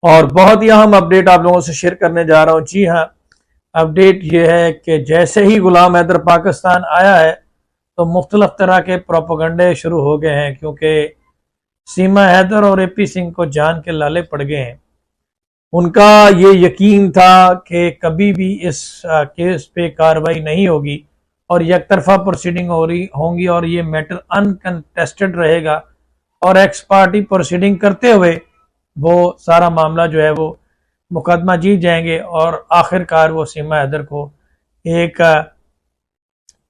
اور بہت ہی اہم اپڈیٹ آپ لوگوں سے شیئر کرنے جا رہا ہوں۔ جی ہاں، اپڈیٹ یہ ہے کہ جیسے ہی غلام حیدر پاکستان آیا ہے تو مختلف طرح کے پروپیگنڈے شروع ہو گئے ہیں، کیونکہ سیما حیدر اور اے پی سنگھ کو جان کے لالے پڑ گئے ہیں۔ ان کا یہ یقین تھا کہ کبھی بھی اس کیس پہ کارروائی نہیں ہوگی اور یک طرفہ پروسیڈنگ ہوں گی اور یہ میٹر انکنٹیسٹڈ رہے گا، اور ایکس پارٹی پروسیڈنگ کرتے ہوئے وہ سارا معاملہ جو ہے وہ مقدمہ جیت جائیں گے، اور آخر کار وہ سیما حیدر کو ایک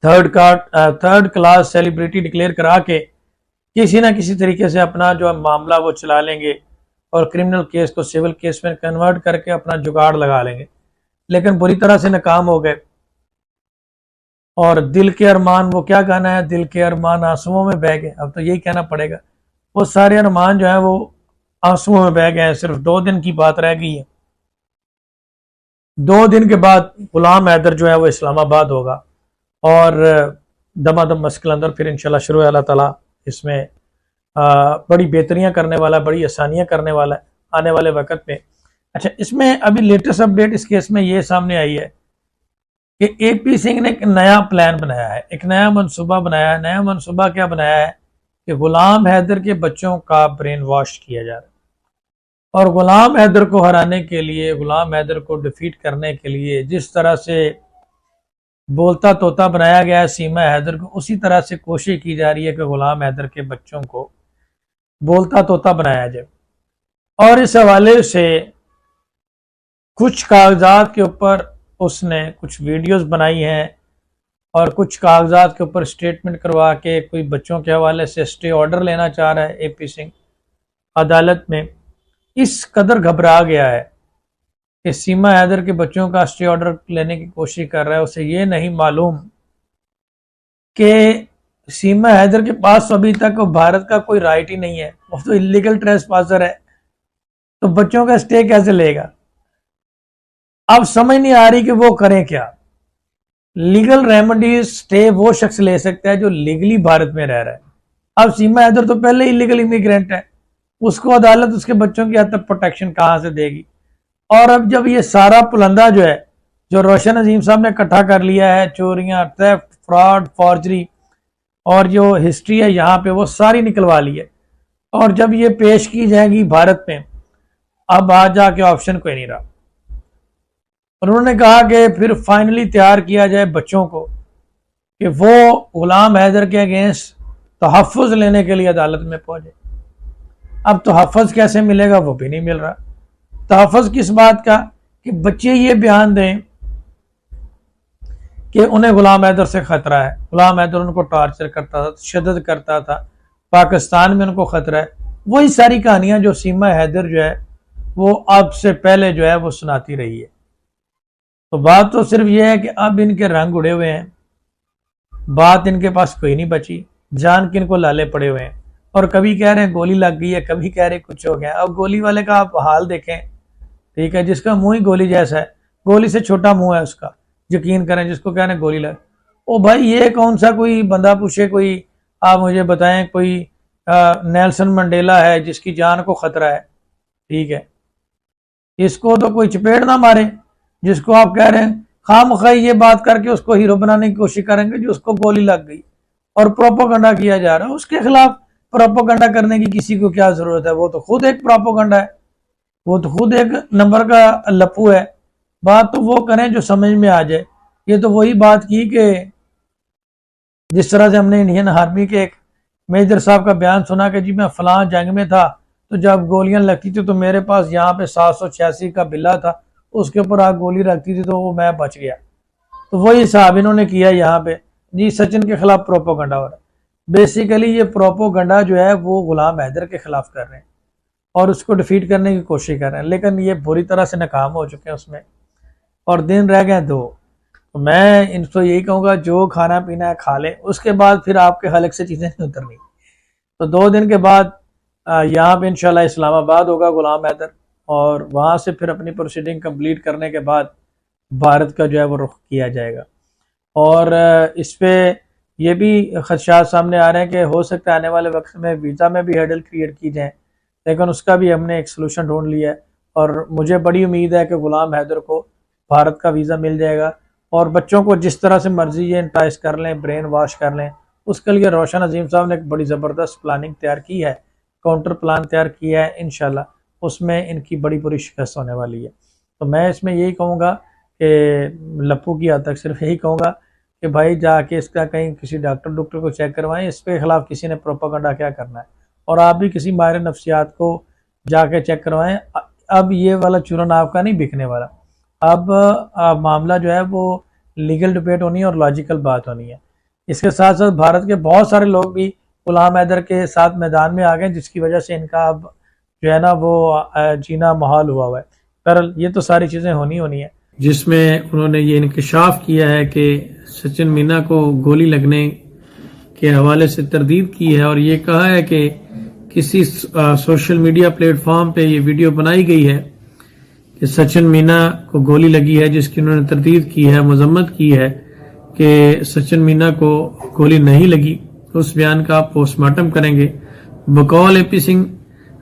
تھرڈ کلاس سیلیبریٹی ڈکلیئر کرا کے کسی نہ کسی طریقے سے اپنا جو معاملہ وہ چلا لیں گے اور کرمنل کیس کو سول کیس میں کنورٹ کر کے اپنا جگاڑ لگا لیں گے، لیکن بری طرح سے ناکام ہو گئے۔ اور دل کے ارمان، وہ کیا کہنا ہے، دل کے ارمان آنسوؤں میں بہہ گئے، اب تو یہی کہنا پڑے گا، وہ سارے ارمان جو ہیں وہ آنسوؤں میں بہہ گئے ہیں۔ صرف 2 دن کی بات رہ گئی ہے، 2 دن کے بعد غلام حیدر جو ہے وہ اسلام آباد ہوگا، اور دما دم مسکل اندر پھر انشاءاللہ شروع ہے۔ اللہ تعالیٰ اس میں بڑی بہتریاں کرنے والا، بڑی آسانیاں کرنے والا ہے آنے والے وقت میں۔ اچھا، اس میں ابھی لیٹسٹ اپڈیٹ اس کیس میں یہ سامنے آئی ہے کہ اے پی سنگھ نے ایک نیا پلان بنایا ہے، ایک نیا منصوبہ بنایا ہے۔ نیا منصوبہ کیا بنایا ہے کہ غلام حیدر کے بچوں کا برین واش کیا جا رہا ہے، اور غلام حیدر کو ہرانے کے لیے، غلام حیدر کو ڈیفیٹ کرنے کے لیے جس طرح سے بولتا طوطا بنایا گیا ہے سیما حیدر کو، اسی طرح سے کوشش کی جا رہی ہے کہ غلام حیدر کے بچوں کو بولتا طوطا بنایا جائے۔ اور اس حوالے سے کچھ کاغذات کے اوپر اس نے کچھ ویڈیوز بنائی ہیں، اور کچھ کاغذات کے اوپر سٹیٹمنٹ کروا کے کوئی بچوں کے حوالے سے اسٹے آرڈر لینا چاہ رہا ہے اے پی سنگھ عدالت میں۔ اس قدر گھبرا گیا ہے کہ سیما حیدر کے بچوں کا اسٹے آرڈر لینے کی کوشش کر رہا ہے۔ اسے یہ نہیں معلوم کہ سیما حیدر کے پاس ابھی تک بھارت کا کوئی رائٹ ہی نہیں ہے، وہ تو اللیگل ٹریس پاسر ہے، تو بچوں کا اسٹے کیسے لے گا؟ اب سمجھ نہیں آ رہی کہ وہ کریں کیا۔ لیگل ریمیڈیز اسٹے وہ شخص لے سکتا ہے جو لیگلی بھارت میں رہ رہا ہے۔ اب سیما حیدر تو پہلے اللیگل امیگرینٹ ہے، اس کو عدالت اس کے بچوں کی حد تک پروٹیکشن کہاں سے دے گی؟ اور اب جب یہ سارا پلندہ جو ہے، جو روشن عظیم صاحب نے اکٹھا کر لیا ہے، چوریاں، تھیفٹ، فراڈ، فارجری، اور جو ہسٹری ہے یہاں پہ وہ ساری نکلوا لی ہے، اور جب یہ پیش کی جائے گی بھارت میں، اب آ جا کے آپشن کوئی نہیں رہا۔ انہوں نے کہا کہ پھر فائنلی تیار کیا جائے بچوں کو کہ وہ غلام حیدر کے اگینسٹ تحفظ لینے کے لیے عدالت میں پہنچے۔ اب تحفظ کیسے ملے گا وہ بھی نہیں مل رہا۔ تحفظ کس بات کا؟ کہ بچے یہ بیان دیں کہ انہیں غلام حیدر سے خطرہ ہے، غلام حیدر ان کو ٹارچر کرتا تھا، تشدد کرتا تھا، پاکستان میں ان کو خطرہ ہے۔ وہی ساری کہانیاں جو سیما حیدر جو ہے وہ اب سے پہلے جو ہے وہ سناتی رہی ہے۔ تو بات تو صرف یہ ہے کہ اب ان کے رنگ اڑے ہوئے ہیں، بات ان کے پاس کوئی نہیں بچی، جان کے ان کو لالے پڑے ہوئے ہیں، اور کبھی کہہ رہے ہیں گولی لگ گئی ہے، کبھی کہہ رہے کچھ ہو گیا۔ اب گولی والے کا آپ حال دیکھیں، ٹھیک ہے، جس کا منہ ہی گولی جیسا ہے، گولی سے چھوٹا منہ ہے اس کا، یقین کریں جس کو کہہ رہے ہیں گولی لگ، او بھائی یہ کون سا کوئی بندہ پوچھے، کوئی آپ مجھے بتائیں کوئی نیلسن منڈیلا ہے جس کی جان کو خطرہ ہے، ٹھیک ہے، اس کو تو کوئی چپیڑ نہ مارے، جس کو آپ کہہ رہے ہیں خواہ مخواہ یہ بات کر کے اس کو ہیرو بنانے کی کوشش کریں گے جو اس کو گولی لگ گئی، اور پروپوگنڈا کیا جا رہا ہے اس کے خلاف۔ پروپوگنڈا کرنے کی کسی کو کیا ضرورت ہے؟ وہ تو خود ایک پروپوگنڈا ہے، وہ تو خود ایک نمبر کا لپو ہے۔ بات تو وہ کریں جو سمجھ میں آ جائے۔ یہ تو وہی بات کی کہ جس طرح سے ہم نے انڈین آرمی کے ایک میجر صاحب کا بیان سنا کہ جی میں فلاں جنگ میں تھا تو جب گولیاں لگتی تھی تو میرے پاس یہاں پہ 786 کا بلا تھا، اس کے اوپر آگ گولی رکھتی تھی تو وہ میں بچ گیا۔ تو وہی صاحب انہوں نے کیا یہاں پہ، جی سچن کے خلاف پروپوگنڈا ہو رہا ہے۔ بیسیکلی یہ پروپوگنڈا جو ہے وہ غلام حیدر کے خلاف کر رہے ہیں اور اس کو ڈیفیٹ کرنے کی کوشش کر رہے ہیں، لیکن یہ بری طرح سے ناکام ہو چکے ہیں اس میں، اور دن رہ گئے 2۔ تو میں ان کو یہی کہوں گا جو کھانا پینا ہے کھا لیں، اس کے بعد پھر آپ کے حلق سے چیزیں نہیں اترنی۔ تو 2 دن کے بعد یہاں پہ انشاءاللہ اسلام آباد ہوگا غلام حیدر، اور وہاں سے پھر اپنی پروسیڈنگ کمپلیٹ کرنے کے بعد بھارت کا جو ہے وہ رخ کیا جائے گا۔ اور اس پہ یہ بھی خدشات سامنے آ رہے ہیں کہ ہو سکتا ہے آنے والے وقت میں ویزا میں بھی ہیڈل کریٹ کی جائیں، لیکن اس کا بھی ہم نے ایک سلوشن ڈھونڈ لیا ہے، اور مجھے بڑی امید ہے کہ غلام حیدر کو بھارت کا ویزا مل جائے گا، اور بچوں کو جس طرح سے مرضی یہ انٹائز کر لیں، برین واش کر لیں، اس کے لیے روشن عظیم صاحب نے ایک بڑی زبردست پلاننگ تیار کی ہے، کاؤنٹر پلان تیار کیا ہے، انشاءاللہ اس میں ان کی بڑی شکست ہونے والی ہے۔ تو میں اس میں یہی کہوں گا کہ لپو کی حد تک صرف یہی کہوں گا کہ بھائی جا کے اس کا کہیں کسی ڈاکٹر کو چیک کروائیں، اس کے خلاف کسی نے پروپیگنڈا کیا کرنا ہے، اور آپ بھی کسی ماہر نفسیات کو جا کے چیک کروائیں۔ اب یہ والا چورن آپ کا نہیں بکنے والا، اب معاملہ جو ہے وہ لیگل ڈبیٹ ہونی ہے اور لاجیکل بات ہونی ہے۔ اس کے ساتھ ساتھ بھارت کے بہت سارے لوگ بھی غلام حیدر کے ساتھ میدان میں آ گئے، جس کی وجہ سے ان کا اب جو ہے نا وہ جینا محال ہوا ہے۔ بہرحال یہ تو ساری چیزیں ہونی ہے، جس میں انہوں نے یہ انکشاف کیا ہے کہ سچن مینا کو گولی لگنے کے حوالے سے تردید کی ہے، اور یہ کہا ہے کہ کسی سوشل میڈیا پلیٹ فارم پہ یہ ویڈیو بنائی گئی ہے کہ سچن مینا کو گولی لگی ہے، جس کی انہوں نے تردید کی ہے، مذمت کی ہے کہ سچن مینا کو گولی نہیں لگی۔ اس بیان کا پوسٹ مارٹم کریں گے۔ بقول اے پی سنگھ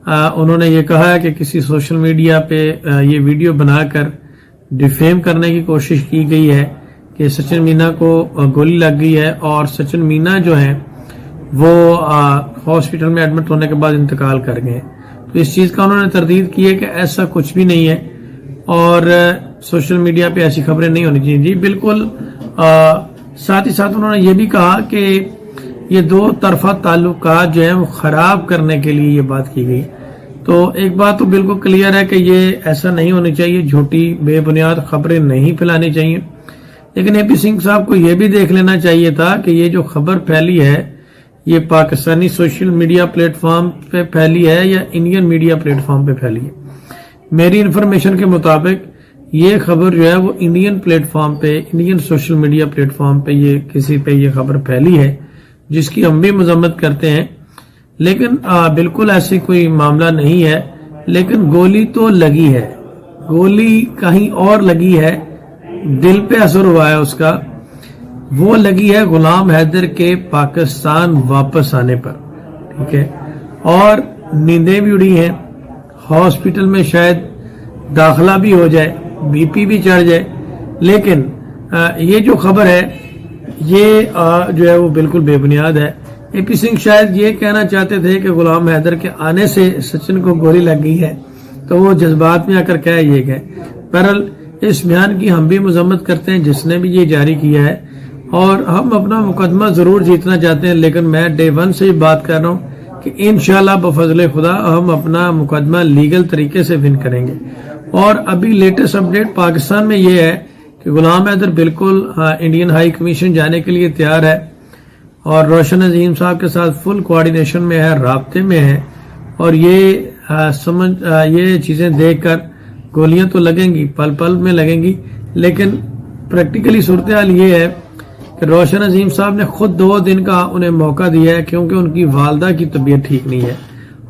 انہوں نے یہ کہا ہے کہ کسی سوشل میڈیا پہ یہ ویڈیو بنا کر ڈیفیم کرنے کی کوشش کی گئی ہے کہ سچن مینا کو گولی لگ گئی ہے، اور سچن مینا جو ہے وہ ہاسپٹل میں ایڈمٹ ہونے کے بعد انتقال کر گئے۔ تو اس چیز کا انہوں نے تردید کی ہے کہ ایسا کچھ بھی نہیں ہے، اور سوشل میڈیا پہ ایسی خبریں نہیں ہونی چاہیے۔ جی بالکل، ساتھ ہی ساتھ انہوں نے یہ بھی کہا کہ یہ دو طرفہ تعلقات جو ہیں وہ خراب کرنے کے لیے یہ بات کی گئی۔ تو ایک بات تو بالکل کلیئر ہے کہ یہ ایسا نہیں ہونی چاہیے، جھوٹی بے بنیاد خبریں نہیں پھیلانی چاہیے، لیکن اے پی سنگھ صاحب کو یہ بھی دیکھ لینا چاہیے تھا کہ یہ جو خبر پھیلی ہے یہ Pakistani social media plate form پہ پھیلی ہے یا انڈین میڈیا پلیٹ فارم پہ پھیلی ہے۔ میری انفارمیشن کے مطابق یہ خبر جو ہے وہ انڈین پلیٹ فارم پہ، Indian social media plate form پہ یہ کسی پہ یہ خبر پھیلی ہے، جس کی ہم بھی مذمت کرتے ہیں، لیکن بالکل ایسی کوئی معاملہ نہیں ہے۔ لیکن گولی تو لگی ہے، گولی کہیں اور لگی ہے، دل پہ اثر ہوا ہے اس کا، وہ لگی ہے غلام حیدر کے پاکستان واپس آنے پر، ٹھیک ہے، اور نیندیں بھی اڑی ہیں، ہاسپٹل میں شاید داخلہ بھی ہو جائے، بی پی بھی چڑھ جائے، لیکن یہ جو خبر ہے یہ جو ہے وہ بالکل بے بنیاد ہے۔ اے پی سنگھ شاید یہ کہنا چاہتے تھے کہ غلام حیدر کے آنے سے سچن کو گولی لگ گئی ہے، تو وہ جذبات میں آ کر کہہ یہ گئے۔ بہرحال اس بیان کی ہم بھی مذمت کرتے ہیں جس نے بھی یہ جاری کیا ہے، اور ہم اپنا مقدمہ ضرور جیتنا چاہتے ہیں، لیکن میں ڈے ون سے ہی بات کر رہا ہوں کہ انشاءاللہ بفضل خدا ہم اپنا مقدمہ لیگل طریقے سے ون کریں گے۔ اور ابھی لیٹسٹ اپڈیٹ پاکستان میں یہ ہے کہ غلام حیدر بالکل انڈین ہائی کمیشن جانے کے لیے تیار ہے، اور روشن عظیم صاحب کے ساتھ فل کوارڈینیشن میں ہے، رابطے میں ہے، اور یہ چیزیں دیکھ کر گولیاں تو لگیں گی، پل پل میں لگیں گی، لیکن پریکٹیکلی صورتحال یہ ہے کہ روشن عظیم صاحب نے خود 2 دن کا انہیں موقع دیا ہے، کیونکہ ان کی والدہ کی طبیعت ٹھیک نہیں ہے،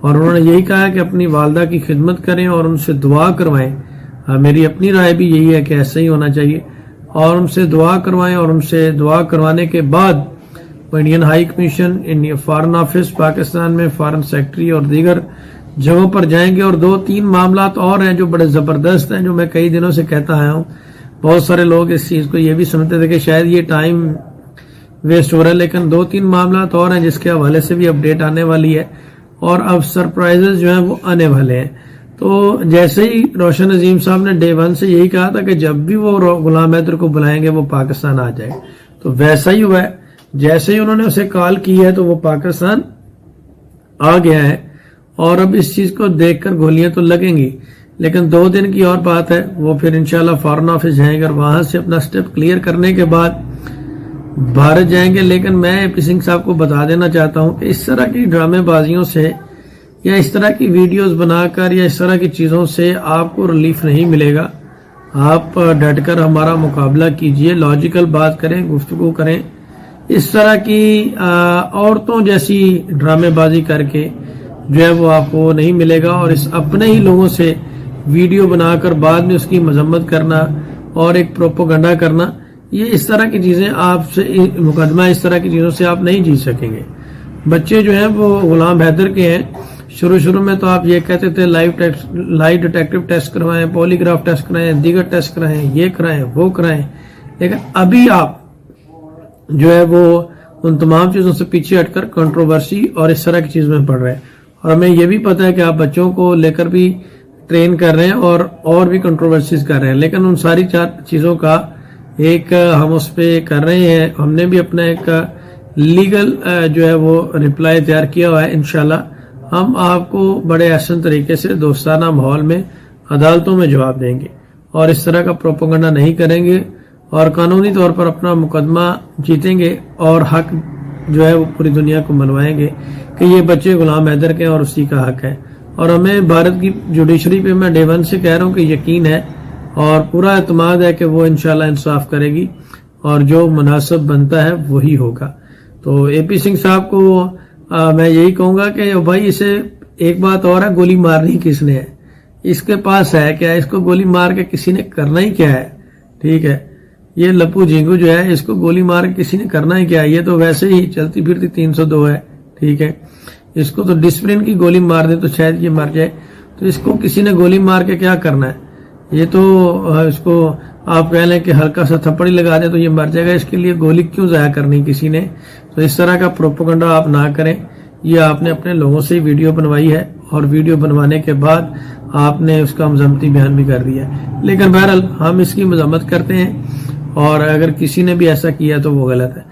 اور انہوں نے یہی کہا کہ اپنی والدہ کی خدمت کریں اور ان سے دعا کروائیں۔ میری اپنی رائے بھی یہی ہے کہ ایسا ہی ہونا چاہیے، اور ان سے دعا کروائیں، اور ان سے دعا کروانے کے بعد وہ Indian high commission, foreign office Pakistan میں، فارن سیکٹری اور دیگر جگہوں پر جائیں گے۔ اور 2-3 معاملات اور ہیں جو بڑے زبردست ہیں، جو میں کئی دنوں سے کہتا آیا ہوں۔ بہت سارے لوگ اس چیز کو یہ بھی سمجھتے تھے کہ شاید یہ ٹائم ویسٹ ہو رہا ہے، لیکن 2-3 معاملات اور ہیں جس کے حوالے سے بھی اپڈیٹ آنے والی ہے، اور اب سرپرائزز جو ہیں وہ آنے والے ہیں۔ تو جیسے ہی روشن عظیم صاحب نے ڈے ون سے یہی کہا تھا کہ جب بھی وہ غلام حیدر کو بلائیں گے وہ پاکستان آ جائے، تو ویسا ہی ہوا ہے۔ جیسے ہی انہوں نے اسے کال کی ہے تو وہ پاکستان آ گیا ہے، اور اب اس چیز کو دیکھ کر گولیاں تو لگیں گی، لیکن 2 دن کی اور بات ہے، وہ پھر انشاءاللہ فارن آفس جائیں گے، اور وہاں سے اپنا سٹیپ کلیئر کرنے کے بعد بھارت جائیں گے۔ لیکن میں اے پی سنگھ صاحب کو بتا دینا چاہتا ہوں کہ اس طرح کی ڈرامے بازیوں سے، یا اس طرح کی ویڈیوز بنا کر، یا اس طرح کی چیزوں سے آپ کو ریلیف نہیں ملے گا۔ آپ ڈٹ کر ہمارا مقابلہ کیجئے، لاجیکل بات کریں، گفتگو کریں۔ اس طرح کی عورتوں جیسی ڈرامے بازی کر کے جو ہے وہ آپ کو نہیں ملے گا، اور اس اپنے ہی لوگوں سے ویڈیو بنا کر بعد میں اس کی مذمت کرنا اور ایک پروپیگنڈا کرنا، یہ اس طرح کی چیزیں آپ سے مقدمہ اس طرح کی چیزوں سے آپ نہیں جیت سکیں گے۔ بچے جو ہیں وہ غلام حیدر کے ہیں، شروع میں تو آپ یہ کہتے تھے لائی ڈیٹیکٹو ٹیسٹ کروائیں، پولیگراف ٹیسٹ کرائیں، دیگر ٹیسٹ کرائیں، یہ کرائیں وہ کرائیں، لیکن ابھی آپ جو ہے وہ ان تمام چیزوں سے پیچھے ہٹ کر کنٹروورسی اور اس طرح کی چیز میں پڑھ رہے ہیں. اور ہمیں یہ بھی پتا ہے کہ آپ بچوں کو لے کر بھی ٹرین کر رہے ہیں اور بھی کنٹروورسیز کر رہے ہیں، لیکن ان ساری چیزوں کا ایک ہم اس پہ کر رہے ہیں. ہم نے بھی اپنا ایک لیگل جو ہے وہ رپلائی تیار کیا ہوا ہے. انشاءاللہ ہم آپ کو بڑے احسن طریقے سے دوستانہ ماحول میں عدالتوں میں جواب دیں گے اور اس طرح کا پروپیگنڈا نہیں کریں گے اور قانونی طور پر اپنا مقدمہ جیتیں گے اور حق جو ہے وہ پوری دنیا کو منوائیں گے کہ یہ بچے غلام حیدر کے اور اسی کا حق ہے. اور ہمیں بھارت کی جوڈیشری پہ میں ڈے ون سے کہہ رہا ہوں کہ یقین ہے اور پورا اعتماد ہے کہ وہ انشاءاللہ انصاف کرے گی اور جو مناسب بنتا ہے وہی ہوگا. تو اے پی سنگھ صاحب کو میں یہی کہوں گا کہ بھائی اسے ایک بات اور ہے، گولی مارنی کس نے ہے، اس کے پاس ہے کیا، اس کو گولی مار کے کسی نے کرنا ہی کیا ہے. ٹھیک ہے، یہ لپو جھینگو جو ہے اس کو گولی مار کے کسی نے کرنا ہی کیا ہے، یہ تو ویسے ہی چلتی پھرتی 302 ہے. ٹھیک ہے، اس کو تو ڈسپلن کی گولی مار دے تو شاید یہ مر جائے، تو اس کو کسی نے گولی مار کے کیا کرنا ہے. یہ تو اس کو آپ کہہ لیں کہ ہلکا سا تھپڑ ہی لگا دیں تو یہ مر جائے گا، اس کے لیے گولی کیوں ضائع کرنی کسی نے. تو اس طرح کا پروپیگنڈا آپ نہ کریں. یہ آپ نے اپنے لوگوں سے ویڈیو بنوائی ہے اور ویڈیو بنوانے کے بعد آپ نے اس کا مذمتی بیان بھی کر دیا ہے، لیکن بہرحال ہم اس کی مذمت کرتے ہیں اور اگر کسی نے بھی ایسا کیا تو وہ غلط ہے.